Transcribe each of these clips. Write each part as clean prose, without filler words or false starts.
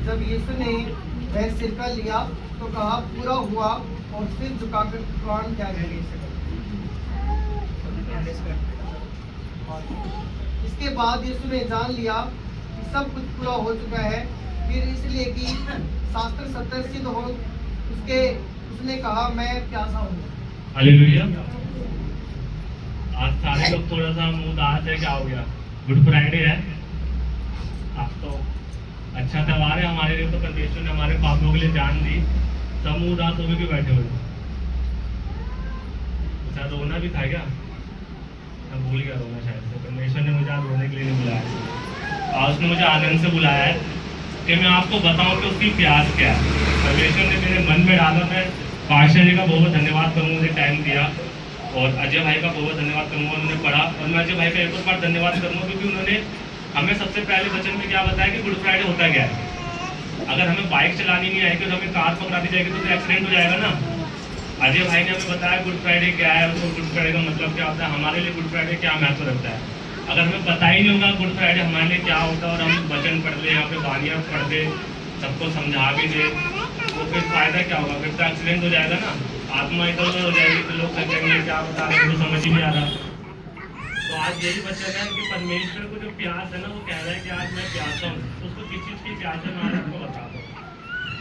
जब यीशु ने वह सिरका लिया तो कहा, पूरा हुआ, और सिर झुकाकर प्राण त्याग दिए। इसके बाद यीशु ने जान लिया कि सब कुछ पूरा हो चुका है। फिर इसलिए कि शास्त्र सत्य सिद्ध हो उसने कहा, मैं प्यासा हूँ। हालेलुया। आज सारे लोग थोड़ा सा मुंह उदास है, क्या हो गया? गुड फ्राइडे है, आज तो अच्छा त्योहार है हमारे लिए, तो परमेश्वर ने हमारे पापों के लिए जान दी। सब मुंह उदास होकर क्यों बैठे हुए? शायद रोना भी था क्या? मैं भूल गया रोना शायद से। परमेश्वर ने मुझे आज रोने के लिए नहीं बुलाया, और उसने मुझे आनंद से बुलाया है कि मैं आपको बताऊं कि उसकी प्यास क्या है। परमेश्वर ने मेरे मन में डाला। मैं पाशा जी का बहुत धन्यवाद करूँगा, मुझे टाइम दिया, और अजय भाई का बहुत धन्यवाद करूँगा, उन्होंने पढ़ा। और मैं अजय भाई का एक और बार धन्यवाद करूँगा क्योंकि उन्होंने हमें सबसे पहले वचन में क्या बताया कि गुड फ्राइडे होता क्या है। अगर हमें बाइक चलानी नहीं आएगी तो हमें कार पकड़ा दी जाएगी तो एक्सीडेंट हो जाएगा ना। अजय भाई ने हमें बताया गुड फ्राइडे क्या है, उसको गुड फ्राइडे का मतलब क्या होता है, हमारे लिए गुड फ्राइडे क्या महत्व रखता है। अगर हमें पता ही नहीं होगा गुड फ्राइडे हमारे लिए क्या होता है, और हम वचन पढ़ ले, यहाँ पे बानियाँ पढ़ दे, सबको समझा भी दे, तो फिर फायदा क्या होगा? फिर तो एक्सीडेंट हो जाएगा ना, आत्मा इधर उधर हो जाएगी, तो लोग कहेंगे क्या बता रहे हैं, तो समझ ही नहीं आ रहा। तो आज यही वचन है कि परमेश्वर को जो प्यास है ना, वो कह रहा है कि आज मैं प्यासा हूँ। तो उसको किस चीज़ की प्यास है मैं आज आपको बता दूँ।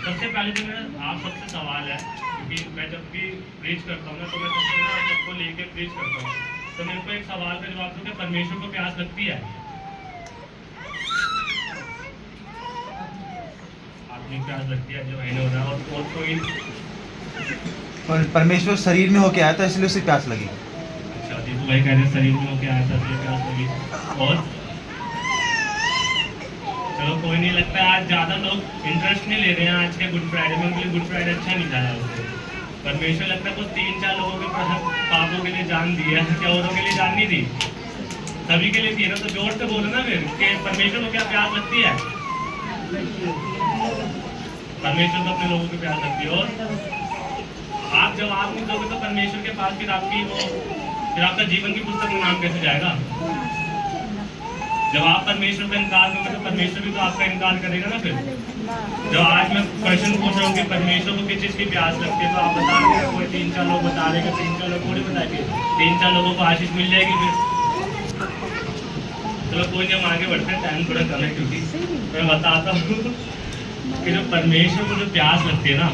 सबसे पहले तो मेरा आप सबसे सवाल है, क्योंकि मैं जब भी प्रीच करता हूँ ना, तो मैं सबसे ना सबको लेके प्रीच करता हूँ, तो मेरे को एक सवाल का जवाब दो कि परमेश्वर को प्यास लगती है? आपकी प्यास लगती है, जो मैंने हो रहा है, और कोई परमेश्वर शरीर में होके आया था इसलिए उसे प्यास लगी। अच्छा, दीपू भाई कह रहे शरीर में होके आया था इसलिए प्यास लगी। और चलो कोई नहीं, लगता है आज ज़्यादा लोग इंटरेस्ट नहीं ले रहे हैं आज के गुड फ्राइडे में, उनके लिए गुड फ्राइडे अच्छा नहीं था उससे। परमेश्वर लगता है कुछ 3-4 लोगों के पापों के लिए जान दी है, क्या औरों के लिए जान नहीं दी? सभी के लिए थी ना। तो जोर से बोलो ना फिर कि परमेश्वर को क्या प्यास लगती है? परमेश्वर को अपने लोगों की प्यास लगती है। और आप जवाब नहीं दोगे तो परमेश्वर के पास फिर आपका जीवन की पुस्तक में नाम कैसे जाएगा? जब आप परमेश्वर का इनकार करोगे तो परमेश्वर भी तो आपका इनकार करेगा ना। फिर जब आज मैं क्वेश्चन पूछ रहा हूँ कि परमेश्वर को किस चीज़ की प्यास लगती है, तो आप बता रहे हैं, कोई 3-4 लोग बता रहे हैं, 3-4 लोग थोड़ी बताएंगे, 3-4 लोगों को आशीष मिल जाएगी। फिर चलो कोई नहीं, हम आगे बढ़ते हैं, टाइम थोड़ा कम है, क्योंकि मैं बताता हूँ कि जो परमेश्वर को जो प्यास लगती है ना,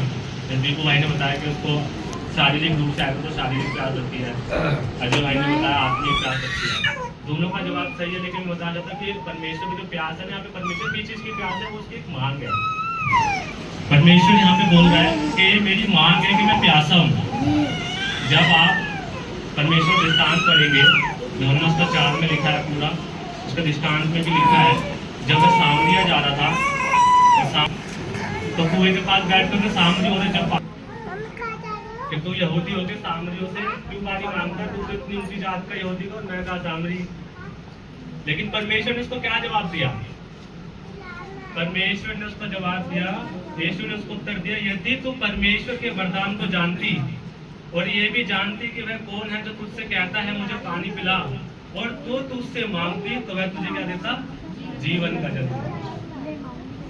जैसे दीपू भाई ने बताया कि उसको शारीरिक रूप से आएगा तो शारीरिक प्यास लगती है, अजय भाई ने बताया आत्मिक प्यास लगती है। दोनों का जवाब सही है, लेकिन बता जाता कि परमेश्वर की जो प्यास है ना, यहाँ पे परमेश्वर की चीज़ की प्यास है, वो उसकी एक मांग है। परमेश्वर यहाँ पे बोल रहा है कि मेरी मांग है कि मैं प्यासा हूँ। जब आप परमेश्वर दृष्टांत पढ़ेंगे, यूहन्ना 4 में लिखा है पूरा, उसका दृष्टांत में भी लिखा है, जब मैं सामरिया जा रहा था तो कुएं के पास बैठ कर सामरी हो रहे, जब तो यहूदी होते सामरियों से क्यों पानी मांगता, तो इतनी ऊंची जात का यहूदी को, मैं कहा सामरी। लेकिन परमेश्वर ने उसको क्या जवाब दिया? परमेश्वर ने उसको जवाब दिया, यीशु ने उसको उत्तर दिया, यदि तू परमेश्वर के वरदान को जानती और ये भी जानती कि वह कौन है जो तुझसे कहता है मुझे पानी पिला, और तो तुझसे मांगती तो वह तुझे क्या देता? जीवन का जल।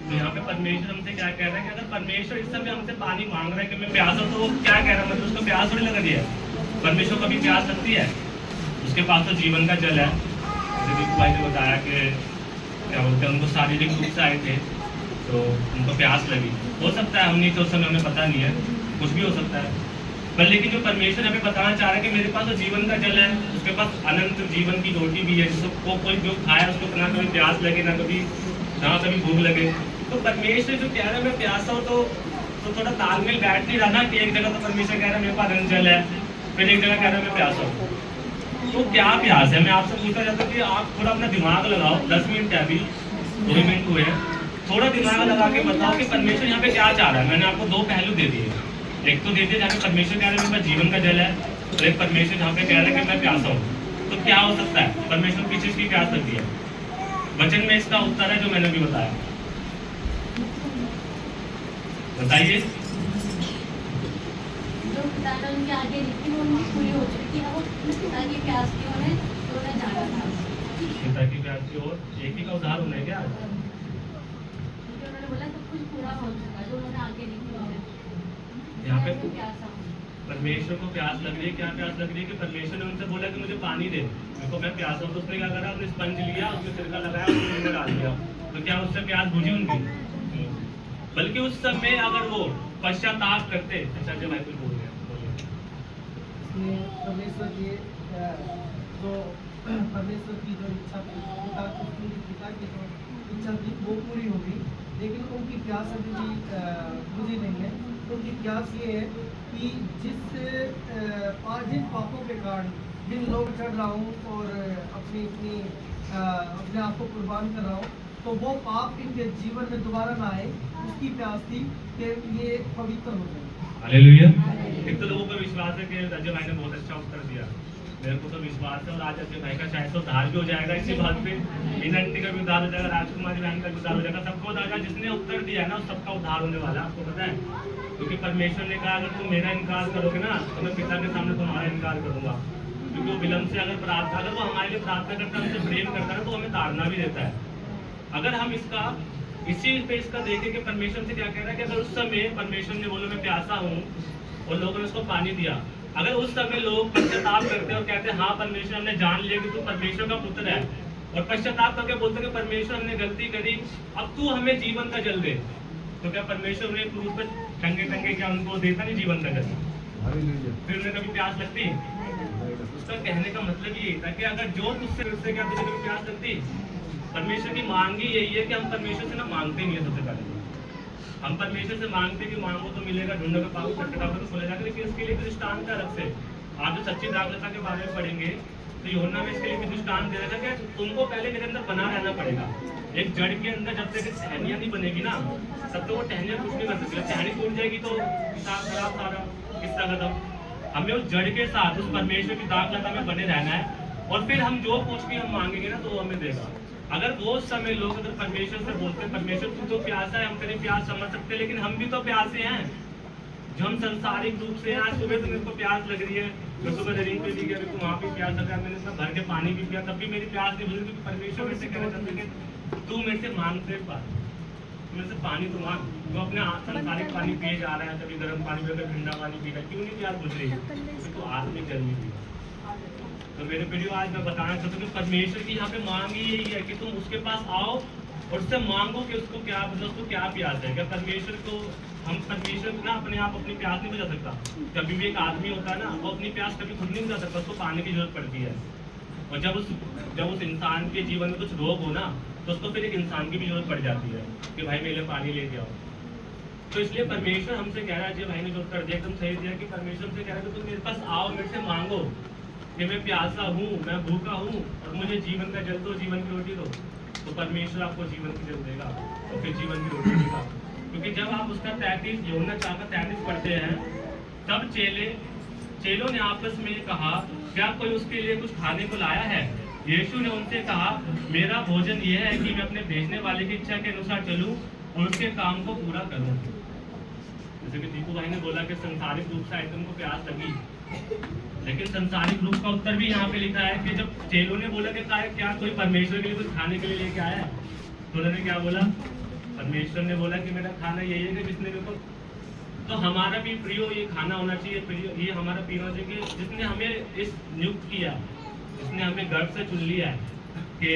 तो यहाँ पे परमेश्वर हमसे क्या कह रहा है कि अगर परमेश्वर इस समय हमसे पानी मांग रहा है कि मैं प्यासा, तो क्या कह रहा है? मतलब उसको प्यास थोड़ी लग रही है। परमेश्वर को भी प्यास लगती है, उसके पास तो जीवन का जल है। जैसे दीपू भाई ने बताया कि क्या बोलते हैं, उनको शारीरिक रूप से आए थे तो उनको प्यास लगी। हो सकता है हम नहीं, तो उस समय हमें पता नहीं है, कुछ भी हो सकता है। पर लेकिन जो परमेश्वर हमें बताना चाह रहा है कि मेरे पास तो जीवन का जल है, उसके पास अनंत जीवन की रोटी भी है, जिसको कोई जो खाए उसको ना कभी प्यास लगे, ना कभी भूख लगे। तो परमेश्वर जो कह रहा है मैं प्यासा हूँ, तो थोड़ा तालमेल बैठ नहीं रहा ना, कि एक जगह तो परमेश्वर कह रहा है मेरे पास अनंत जल है, फिर एक जगह कह रहा है मैं प्यासा हूँ। तो क्या प्यास है? मैं आपसे पूछना चाहता हूँ कि आप थोड़ा अपना दिमाग लगाओ। 10 मिनट है, अभी 2 मिनट हुए हैं, थोड़ा दिमाग लगा के बताओ कि परमेश्वर यहाँ पे क्या चाह रहा है। मैंने आपको 2 पहलू दे दिए, एक तो दे दिया जहाँ पे परमेश्वर कह रहा है मेरे पास जीवन का जल है, और एक परमेश्वर जहाँ पे कह रहा है कि मैं प्यासा हूँ। तो क्या हो सकता है? परमेश्वर किस चीज़ की प्यास लगती है? वचन में इसका उत्तर है जो मैंने भी बताया। बताइए। जो पिता ने उनके आगे लिखी वो उनकी पूरी हो चुकी है, वो पिता की प्यास की उन्हें जाना था। पिता की प्यास की ओर एक ही का उदाहरण है क्या? बोला सब कुछ पूरा हो चुका जो उन्होंने आगे लिखा है। यहाँ पे मैं प्यासा हूँ। परमेश्वर को प्यास लग रही है, क्या प्यास लग रही है कि परमेश्वर ने उनसे बोला कि मुझे पानी दे, देखो मैं प्यासा हूँ। तो उसने क्या करा, उसने स्पंज लिया, उसमें सिरका लगाया, उसमें नींबू डाल दिया, तो क्या उससे प्यास बुझी उनकी? बल्कि उस समय अगर वो पश्चाताप करते। अच्छा जब भाई कुछ बोल रहे हैं, इसलिए परमेश्वर की जो परमेश्वर की जो इच्छा थी, पिता की जो इच्छा थी वो पूरी होगी, लेकिन उनकी प्यास अभी भी बुझी नहीं है। उनकी प्यास ये है कि जिन पापों के कारण जिन लोग चढ़ रहा हूँ और अपने आप को कुर्बान कर रहा हूँ, तो वो पाप इनके जीवन में दोबारा ना आए, उसकी प्यास थी कि ये पवित्र हो जाए। हालेलुया। एक तो लोगों को विश्वास है कि अजय भाई ने बहुत अच्छा उत्तर दिया, मेरे को तो विश्वास है, और आज अजय भाई का शायद तो उद्धार भी हो जाएगा इसी बात पे। मीना आंटी का भी उद्धार हो जाएगा, राजकुमारी बहन का भी उद्धार हो जाएगा, सबका उद्धार होगा। जिसने उत्तर दिया है ना, सबका उद्धार होने वाला है, आपको पता है। क्योंकि परमेश्वर ने कहा अगर तुम मेरा इनकार करोगे ना, तो मैं पिता के सामने तुम्हारा इनकार करूंगा। क्योंकि वो विलम्ब से अगर प्रार्थना, अगर वो हमारे लिए प्रार्थना करता है, हमसे प्रेम करता है, तो हमें ताड़ना भी देता है। अगर हम इसका इसी पे इसका देखें कि परमेश्वर से क्या कह रहा है कि अगर उस समय परमेश्वर ने बोला मैं प्यासा हूँ और लोगों ने उसको पानी दिया, अगर उस समय लोग पश्चाताप करते और कहते हाँ परमेश्वर हमने जान लिया कि तू परमेश्वर का पुत्र है, और पश्चाताप करके बोलते कि परमेश्वर हमने गलती करी, अब तू हमें जीवन का जल दे, तो क्या परमेश्वर ने क्रूस पर टंगे टंगे क्या उनको देता नहीं जीवन का जल? फिर उन्हें कभी प्यास लगती? उसका कहने का मतलब ये था कि अगर जो तुझसे क्या तुझे कभी प्यास लगती? परमेश्वर की मांग ही यही है कि हम परमेश्वर से ना मांगते नहीं है। सबसे पहले हम परमेश्वर से मांगते कि मांगो तो मिलेगा, ढूंढो तो पाओ, खटखटाओ तो खोला जाएगा। लेकिन इसके लिए भी दृष्टांत है अलग से। आप जो सच्ची दाखलता के बारे में पढ़ेंगे तो यूहन्ना में इसके लिए भी दृष्टांत दे रहा था कि तुमको पहले मेरे अंदर बना रहना पड़ेगा। एक जड़ के अंदर जब तक टहनियाँ नहीं बनेगी ना, तब तो वो टहनियाँ कुछ नहीं कर सकती। टहनी टूट जाएगी तो हिसाब खराब, सारा किस्सा खत्म। हमें उस जड़ के साथ उस परमेश्वर की दाखलता में बने रहना है, और फिर हम जो कुछ भी हम मांगेंगे ना तो वो हमें देगा। अगर वो समय लोग अगर परमेश्वर से बोलते हैं परमेश्वर तू तो प्यासा है, हम तेरी प्यास समझ सकते हैं, लेकिन हम भी तो प्यासे हैं। जो हम संसारिक रूप से, आज सुबह तो मेरे को प्यास लग रही है, मैं सुबह रिंग पे भी गया, मेरे को वहाँ भी प्यास लगा, मैंने सब भर के पानी भी पिया, तब भी मेरी प्यास नहीं बुझी। क्योंकि परमेश्वर मेरे से कहना चाहते हैं कि तू मेरे से मांगते पास, मेरे से पानी तो मांग। तो अपने संसारिक पानी पिए जा रहा है, कभी गर्म पानी पीकर ठंडा पानी पीकर, क्यों नहीं प्यास बुझ रही? क्योंकि तो आत्मिक गर्मी पी। तो मेरे वीडियो आज मैं बताना चाहता हूँ कि परमेश्वर की यहाँ पे मांग ही यही है कि तुम उसके पास आओ और उससे मांगो कि उसको क्या, मतलब उसको क्या प्यास है। क्या परमेश्वर को हम परमेश्वर ना अपने आप अपनी प्यास नहीं बुझा सकता। कभी भी एक आदमी होता है ना, वो अपनी प्यास कभी खुद नहीं बुझा सकता, उसको पानी की जरूरत पड़ती है। और जब उस इंसान के जीवन में कुछ रोग हो ना, तो उसको फिर एक इंसान की भी जरूरत पड़ जाती है कि भाई मेरे लिए पानी लेके आओ। तो इसलिए परमेश्वर हमसे कह रहा है, जी भाई ने जो उत्तर दिया एकदम सही दिया, कि परमेश्वर से कह रहा है कि तुम मेरे पास आओ, मेरे से मांगो कि मैं प्यासा हूँ, मैं भूखा हूँ, और मुझे जीवन का जल दो, जीवन की रोटी दो। तो परमेश्वर आपको जीवन की जल देगा और फिर जीवन की रोटी देगा। क्योंकि जब आप उसका 33 यूहन्ना 4:33 पढ़ते हैं, तब चेलों ने आपस में कहा क्या कोई उसके लिए कुछ खाने को लाया है? यीशु ने उनसे कहा मेरा भोजन यह है कि मैं अपने भेजने वाले की इच्छा के अनुसार चलूं और उसके काम को पूरा करूं। जैसे कि दीपू भाई ने बोला कि संसारिक रूप से आइटम को प्यास लगी, लेकिन संसारिक रूप का उत्तर भी यहाँ पे लिखा है कि जब चेलों ने बोला कि क्या कोई परमेश्वर के लिए कुछ खाने के लिए लेके आया है, तो उन्होंने क्या बोला? परमेश्वर ने बोला कि मेरा खाना यही है कि जिसने मेरे को, तो हमारा भी प्रियो ये खाना होना चाहिए, प्रियो ये हमारा पीना चाहिए, जिसने हमें इस नियुक्त किया, जिसने हमें गर्व से चुन लिया है कि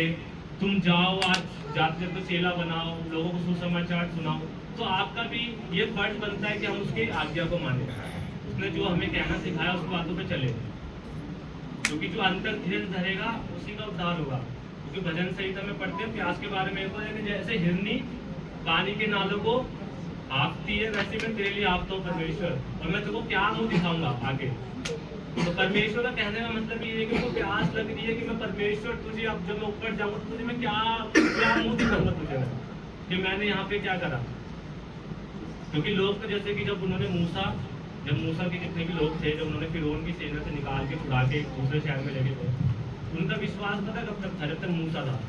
तुम जाओ आज जाते तो चेला बनाओ, लोगों को सुसमाचार सुनाओ। तो आपका भी ये फर्ज बनता है कि हम उसकी आज्ञा को माने, उसने जो हमें कहना सिखाया उस बातों पे चले, क्योंकि जो अंतर धीरे धरेगा उसी का उद्धार होगा। क्योंकि भजन संहिता में पढ़ते हैं प्यास के बारे में, तो जैसे हिरनी पानी के नालों को आपती है, वैसे मैं तेरे लिए आपता हूँ परमेश्वर, और मैं तुमको क्या मुंह दिखाऊंगा आगे। तो परमेश्वर का कहने का मतलब ये है कि वो प्यास लग रही है कि मैं परमेश्वर तुझे, अब जब मैं ऊपर जाऊंगा तो तुझे मैं क्या मुंह दिखाऊंगा तुझे मैं, कि मैंने यहाँ पे क्या करा। क्योंकि लोग तो जैसे कि जब मूसा के जितने भी लोग थे, जब उन्होंने फिरौन की सेना से निकाल के उड़ा के दूसरे शहर में लगे थे, उनका विश्वास पता कब तक था? जब तक मूसा था।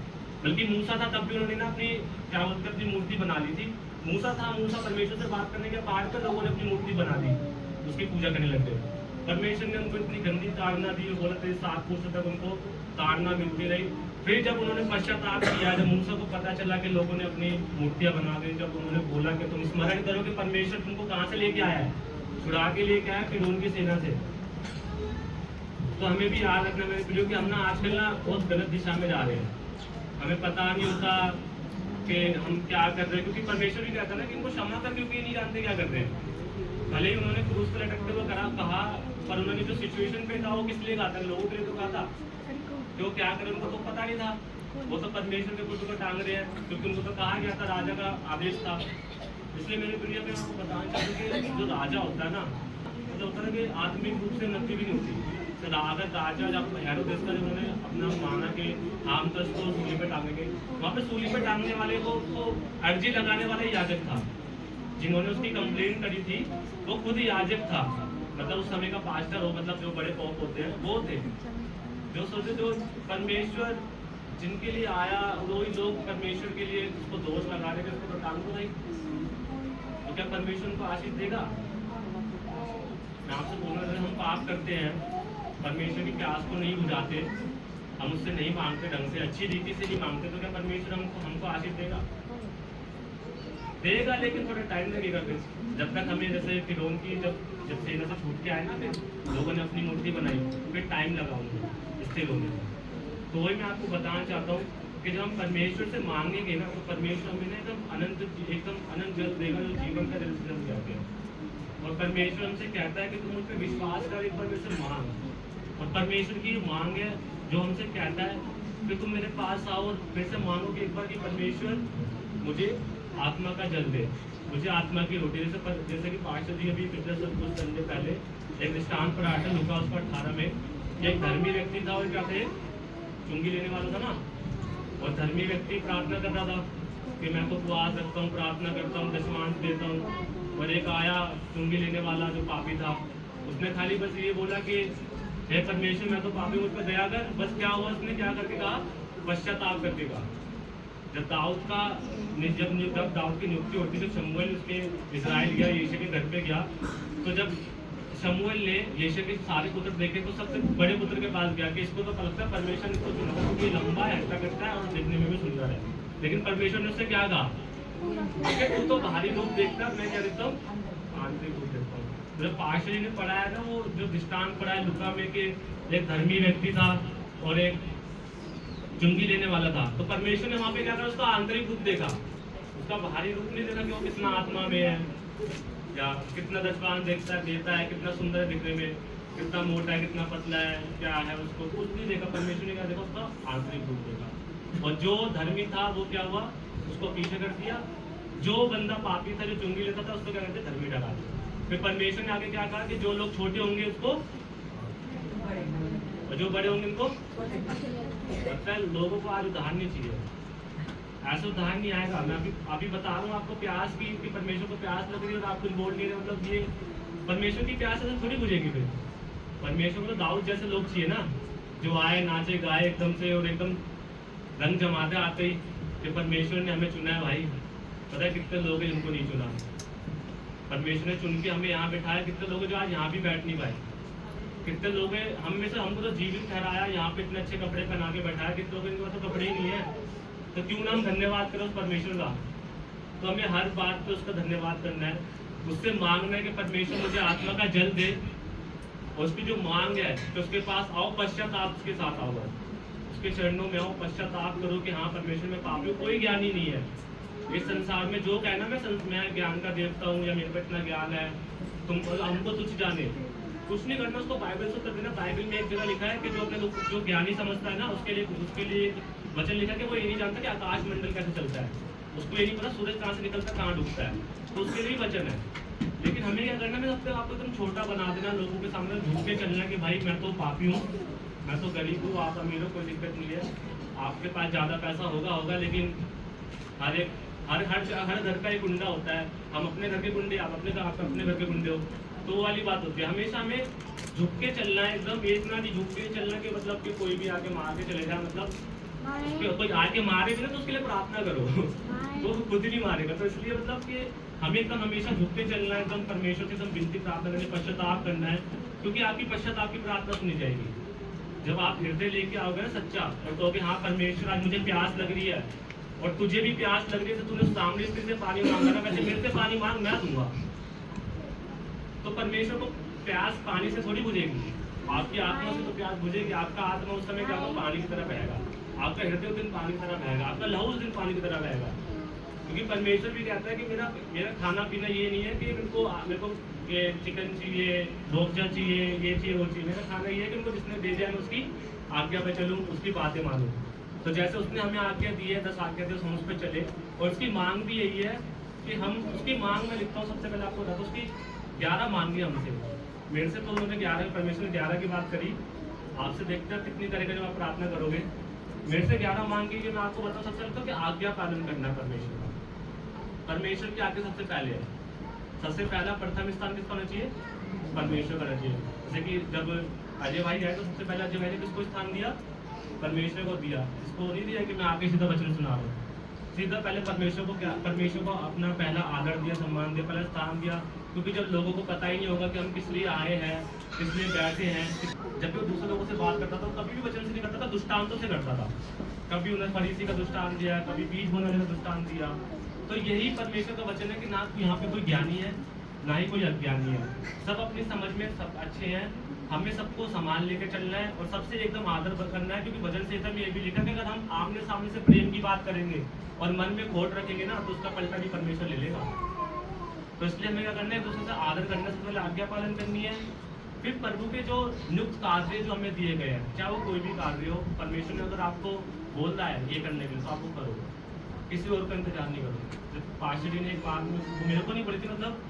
बल्कि मूसा था तब भी उन्होंने ना अपनी क्या बोलते अपनी मूर्ति बना ली थी। मूसा परमेश्वर से बात करने के बाद पर लोगों ने अपनी मूर्ति बना दी, उसकी पूजा करने लग गए। परमेश्वर ने उनको इतनी गंदी ताड़ना दी, बोला तेरे 7 पुरुष तक उनको ताड़ना मिलती रही। फिर जब उन्होंने पश्चाताप किया, जब मूसा को पता चला कि लोगों ने अपनी मूर्तियां बना दी, जब उन्होंने बोला कि तुम स्मरण करो कि परमेश्वर तुमको कहाँ से लेके आया है, छुड़ा के लेके आया फिरौन की सेना से। तो हमें भी याद रखना मेरे प्रियो कि हम ना आजकल ना बहुत गलत दिशा में जा रहे हैं। हमें पता नहीं होता कि हम क्या कर रहे हैं, क्योंकि परमेश्वर भी कहता है ना कि इनको क्षमा कर, क्योंकि नहीं जानते क्या कर रहे हैं। भले ही उन्होंने क्रूस पर लटकते हुए कहा, पर उन्होंने जो सिचुएशन पे था वो किस लिए कहा था? लोगों के लिए तो कहा था। जो क्या करें उनको तो पता नहीं था, वो तो परमेश्वर के पुत्र को टांग रहे हैं, क्योंकि उनको तो कहा गया था, राजा का आदेश था। इसलिए मेरे प्रिय मैं आपको बताना चाहूँ कि जो राजा होता है ना, तो होता है कि आत्मिक रूप से उन्नति भी नहीं होती। तो अगर राजा जब हेरोदेस का उन्होंने अपना माना कि हम तो इसको सूली पे टांगेंगे, वहाँ पे सूली पे टांगने वाले को अर्जी लगाने वाला याजक था। जिन्होंने उसकी कंप्लेन करी थी वो खुद याजक था, मतलब उस समय का पास्टर हो, मतलब जो बड़े पॉप होते हैं वो थे, जो सोचे जो परमेश्वर जिनके लिए आया वही लोग परमेश्वर के लिए उसको दोष लगा रहे थे, उसको तो टांग दो नहीं। तो क्या परमेश्वर उनको आशीष देगा? मैं आपसे बोल रहा हूँ, हम पाप करते हैं, परमेश्वर की प्यास को नहीं बुझाते, हम उससे नहीं मांगते, ढंग से अच्छी रीति से नहीं मांगते, तो क्या परमेश्वर हमको आशीष देगा? देगा, लेकिन थोड़ा टाइम लगेगा। फिर जब तक हमें जैसे फिरौन की जब सेना से छूट के आए ना, फिर लोगों ने अपनी मूर्ति बनाई, फिर टाइम लगा उनको स्थिर होने में। तो वही मैं आपको बताना चाहता हूँ कि जब हम परमेश्वर से मांगेंगे ना, तो परमेश्वर हमें ना एकदम अनंत जल देगा, जो जीवन का जल कहते हैं। और परमेश्वर हमसे कहता है कि तुम उस पर विश्वास कर, एक बार मेरे से मांग। और परमेश्वर की मांग है जो हमसे कहता है कि तुम मेरे पास आओ और मेरे से मांगोगे एक बार कि परमेश्वर मुझे आत्मा का जल दे, मुझे आत्मा की रोटी। जैसे कि पास्टर जी अभी पिछले कुछ संडे पहले एक दृष्टांत पढ़ा था, लूका उसका 18 में, एक धर्मी व्यक्ति था और क्या थे, चुंगी लेने वाला था ना, और धर्मी व्यक्ति प्रार्थना कर रहा था कि मैं तो उपवास रखता हूँ, प्रार्थना करता हूँ, दशमांश देता हूँ। और एक आया चुंगी लेने वाला जो पापी था, उसने खाली बस ये बोला कि हे परमेश्वर मैं तो पापी, मुझ पर दया कर। बस क्या हुआ, उसने क्या करके कहा? पश्चाताप करके कहा। जब दाऊद की नियुक्ति होती, जब शमूएल उसके इस्राएल गया, यीशु के घर पे गया, तो जब शमूएल ने यीशु के सारे पुत्र देखे तो सबसे बड़े पुत्र के पास गया कि इसको तो लगता है परमेश्वर इसको चुना, क्योंकि लंबा है, हट्टा कट्टा है और देखने में भी सुंदर है। लेकिन परमेश्वर ने उससे क्या कहा कि तू तो बाहरी रूप देखता, मैं क्या देखता हूँ? आंतरिक रूप देखता हूँ। जब पास्टर जी ने पढ़ाया ना, वो जो दृष्टांत पढ़ाया लुका में कि एक धर्मी व्यक्ति था और एक चुंगी लेने वाला था, तो परमेश्वर ने वहाँ पे क्या करा? उसका आंतरिक रूप देखा, उसका बाहरी रूप नहीं देखा कि वो कितना आत्मा में है, या कितना दशवान देता है, कितना सुंदर है दिखने में, कितना मोटा है, कितना पतला है, क्या है, उसको कुछ नहीं देखा। परमेश्वर ने क्या देखा? उसका आंतरिक रूप देखा। और जो धर्मी था वो क्या हुआ? उसको पीछे कर दिया। जो बंदा पापी था, जो चुंगी लेता था, उसको क्या करते? धर्मी ठहरा दिया। फिर परमेश्वर ने आगे क्या कहा कि जो लोग छोटे होंगे उसको, और जो बड़े होंगे उनको। लगता है लोगों को आज उदाहरण नहीं चाहिए, ऐसा उदाहरण नहीं आएगा। मैं अभी बता रहा हूँ आपको प्यास की, कि परमेश्वर को प्यास लग रही है और आप कुछ बोल नहीं रहे, मतलब ये परमेश्वर की प्यास ऐसा थोड़ी बुझेगी। फिर परमेश्वर को तो दाऊद जैसे लोग चाहिए ना, जो आए, नाचे गाए एकदम से और एकदम रंग जमाते आते ही कि परमेश्वर ने हमें चुना है। भाई पता है कितने लोग हैं जिनको नहीं चुना? परमेश्वर ने चुन के हमें यहाँ बैठाया। कितने लोग हैं जो आज यहाँ भी बैठ नहीं पाए? कितने लोग हैं हम में से, हमको तो जीवित ठहराया, यहाँ पे इतने अच्छे कपड़े पहना के बैठाया। कितने लोग इनके पास तो कपड़े ही नहीं है, तो क्यों ना हम धन्यवाद करें उस परमेश्वर का? तो हमें हर बात पे उसका धन्यवाद करना है, उससे मांगना है कि परमेश्वर मुझे आत्मा का जल दे। और उसकी जो मांग है कि उसके पास आओ, पश्चाताप के साथ आओ, उसके चरणों में आओ, पश्चाताप करो कि हाँ परमेश्वर में पापी हूँ, कोई ज्ञानी नहीं है इस संसार में। जो कहना मैं ज्ञान का देवता हूँ या मेरे को इतना ज्ञान है, तुम हमको तुझ जाने, कुछ नहीं करना। उसको बाइबल से उत्तर देना। बाइबल में एक जगह लिखा है कि जो अपने जो ज्ञानी समझता है ना, उसके लिए वचन लिखा है कि वो ये नहीं जानता कि आकाश मंडल कैसे चलता है, उसको ये नहीं पता सूरज कहाँ से निकलता है, कहाँ डूबता है, तो उसके लिए वचन है। लेकिन हमें क्या करना है? अपने आपको एकदम छोटा बना देना, लोगों के सामने झुक के चलना कि भाई मैं तो पापी हूँ, मैं तो गरीब हूँ, आप अमीर हो, कोई दिक्कत नहीं है, आपके पास ज़्यादा पैसा होगा, लेकिन हर घर का एक गुंडा होता है। हम अपने घर के गुंडे, आप अपने घर के गुंडे हो, तो वो वाली बात होती है। हमेशा हमें झुक के चलना है, एकदम इतना नहीं झुक के चलना कि मतलब कि कोई भी आके मार के चले जाए, मतलब कोई आके मारे भी ना तो उसके लिए प्रार्थना करो तो खुद ही नहीं मारेगा। तो इसलिए मतलब कि हमें एकदम हमेशा झुक के चलना है, एकदम परमेश्वर से एकदम विनती प्रार्थना करनी, पश्चाताप करना है, क्योंकि आपकी पश्चाताप की प्रार्थना सुनी जाएगी। जब आप हृदय लेके आओगे ना सच्चा और कहोगे हाँ परमेश्वर आज मुझे प्यास लग रही है और तुझे भी प्यास लग रही है, तो तूने सामने स्त्री से पानी मांगा ना, वैसे मेरे से पानी मांग, मैं दूंगा। तो परमेश्वर को प्यास पानी से थोड़ी बुझेगी, आपकी आत्मा से तो प्यास बुझेगी। आपका आत्मा उस समय क्या होगा, पानी की तरह बहेगा, आपका हृदय उस दिन पानी की तरह बहेगा, आपका लहू उस दिन पानी की तरह बहेगा। क्योंकि परमेश्वर भी कहता है कि मेरा खाना पीना ये नहीं है कि मेरे को ये चिकन चाहिए, रोकजा चाहिए, ये चाहिए, वो चाहिए। मेरा खाना ये है कि उनको जिसने दे दिया मैं उसकी आज्ञा पे चलूँ, उसकी बातें मानूँ। तो जैसे उसने हमें आज्ञा दी है, 10 आज्ञा दी, हम उस पर चले। और उसकी मांग भी यही है कि हम उसकी मांग में लिखता हूँ, सबसे पहले आपको बता, तो उसकी 11 मांगी हमसे। मेरे से तो उन्होंने 11, परमेश्वर ने 11 की बात करी, आपसे देखते हैं कितनी करेगा जब आप प्रार्थना करोगे। मेरे से 11 मांगी कि मैं आपको बताऊँ, सबसे पहले तो कि आज्ञा पालन करना परमेश्वर का। परमेश्वर की आज्ञा सबसे पहले है। सबसे पहला प्रथम स्थान किसका होना चाहिए, परमेश्वर का होना चाहिए। जैसे कि जब अजय भाई आए तो सबसे पहले अजय भाई ने किसको स्थान दिया, परमेश्वर को दिया। इसको नहीं दिया कि मैं आके सीधा वचन सुना रहा हूँ, सीधा पहले परमेश्वर को क्या, परमेश्वर को अपना पहला आदर दिया, सम्मान दिया, पहला स्थान दिया। क्योंकि जब लोगों को पता ही नहीं होगा कि हम किस लिए आए हैं, किस लिए बैठे हैं, जब भी वो दूसरे लोगों से बात करता था तो कभी भी वचन से नहीं करता था, दुष्टांतों से करता था। कभी उन्हें फरीसी का दुष्टांत दिया, कभी बीज बोने वाले का दुष्टांत दिया। तो यही परमेश्वर का वचन है कि ना यहाँ पे कोई ज्ञानी है ना ही कोई अज्ञानी है, सब अपनी समझ में सब अच्छे हैं। हमें सबको सामान लेके चलना है और सबसे एकदम आदर करना है। क्योंकि भजन संहिता में ये भी लिखा है कि अगर हम आमने सामने से प्रेम की बात करेंगे और मन में खोट रखेंगे ना, तो उसका पलटा भी परमेश्वर ले लेगा। तो इसलिए हमें क्या करना है, दूसरे से आदर करना, सबसे पहले आज्ञा पालन करनी है। फिर प्रभु के जो नियुक्त कार्य जो हमें दिए गए हैं, चाहे वो कोई भी कार्य हो, परमेश्वर ने अगर आपको बोल रहा है ये करने के लिए तो आप वो करो, किसी और का इंतजार नहीं करो। पाशा जी ने एक बात मेरे को नहीं बोली थी, मतलब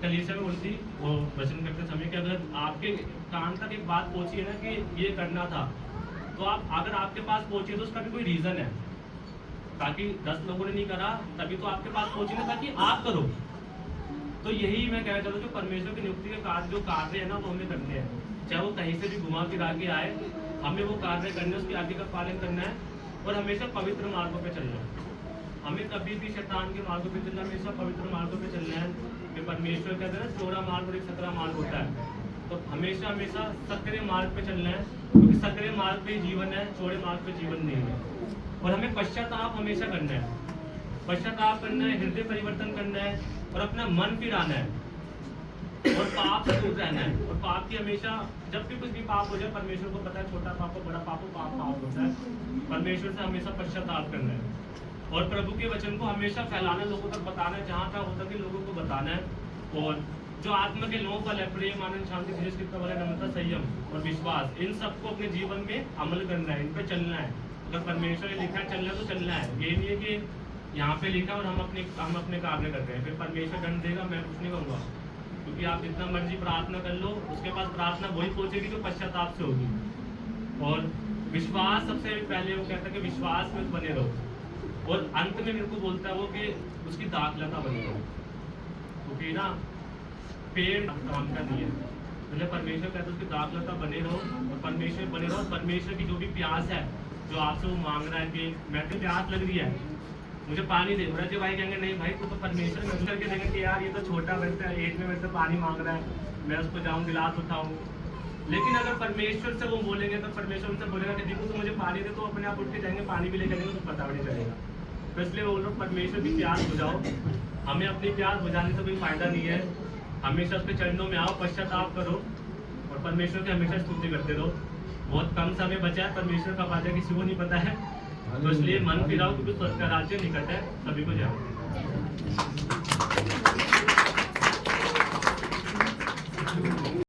कलीसिया में बोली थी वो वचन करते समय कि अगर आपके कान तक एक बात पहुंची है ना कि ये करना था, तो आप अगर आपके पास पहुंची है तो उसका भी कोई रीजन है। ताकि 10 लोगों ने नहीं करा तभी तो आपके पास पहुंची ना, ताकि आप करो। तो यही मैं कहना चाहता हूँ कि परमेश्वर की नियुक्ति के कार्य जो कार्य है ना वो हमें करने हैं, चाहे वो कहीं से भी घुमा फिरा के आए, हमें वो कार्य करने, उसकी आज्ञा का पालन करना है और हमेशा पवित्र मार्गों पे चलना है। हमें कभी भी शैतान के मार्गों पे चलना, हमेशा पवित्र मार्गों पे चलना है। कि परमेश्वर कहते हैं ना, चौड़ा मार्ग और एक सकरा मार्ग होता है, तो हमेशा हमेशा सकरे मार्ग पे चलना है। क्योंकि सकरे मार्ग पे जीवन है, चौड़े मार्ग पे जीवन नहीं है। और हमें पश्चाताप हमेशा करना है, पश्चाताप करना है, हृदय परिवर्तन करना है और अपना मन फिराना है और पाप से दूर रहना है। और पाप की हमेशा, जब भी कुछ भी पाप हो जाए, परमेश्वर को पता है छोटा पाप हो, बड़ा पाप हो, पाप होता है। परमेश्वर से हमेशा पश्चाताप करना है और प्रभु के वचन को हमेशा फैलाना, लोगों तक बताना है, जहाँ तक होता है लोगों को बताना है। और जो आत्मा के लोगों का है, प्रेम, आनंद, शांति, धीरज, कृपा, वाला, नम्रता, संयम और विश्वास, इन सबको अपने जीवन में अमल करना है, इन पर चलना है। अगर परमेश्वर ने लिखा है चलना है तो चलना है। ये नहीं है कि यहाँ पे लिखा और हम अपने कार्य करते हैं, फिर परमेश्वर दंड देगा, मैं कुछ नहीं कहूँगा। क्योंकि आप जितना मर्जी प्रार्थना कर लो, उसके पास प्रार्थना वही पहुँचेगी जो पश्चाताप से होगी। और विश्वास सबसे पहले वो कहता है कि विश्वास में बने रहो। और अंत में मेरे को बोलता है वो कि उसकी दाखलता बनी रहो, क्योंकि ना पेड़ काम का नहीं है, मतलब परमेश्वर कहता है उसकी दाखलता बने रहो और परमेश्वर बने रहो। परमेश्वर की जो भी प्यास है, जो आपसे वो मांग रहा है कि मैं तो प्यास लग रही है, मुझे पानी दे, ब्रज भाई कहेंगे नहीं भाई तू तो परमेश्वर में करके देंगे कि यार ये तो छोटा वैसे एज में वैसे पानी मांग रहा है, मैं उसको जाऊँ गिलास उठाऊँ। लेकिन अगर परमेश्वर से वो बोलेंगे तो परमेश्वर उनसे बोलेगा कि देखो तो मुझे पानी दे, तो अपने आप उठ के जाएंगे, पानी भी ले जाएंगे, तो पता भी नहीं चलेगा। तो इसलिए वो लोग परमेश्वर की प्यास बुझाओ, हमें अपनी प्यास बुझाने से कोई फायदा नहीं है। हमेशा उसके चरणों में आओ, पश्चाताप करो और परमेश्वर की हमेशा स्तुति करते रहो। बहुत कम समय बचा है, परमेश्वर का वादा किसी को नहीं पता है, तो इसलिए मन फिराओ क्योंकि स्वर्ग का राज्य निकट है। सभी को जाओ।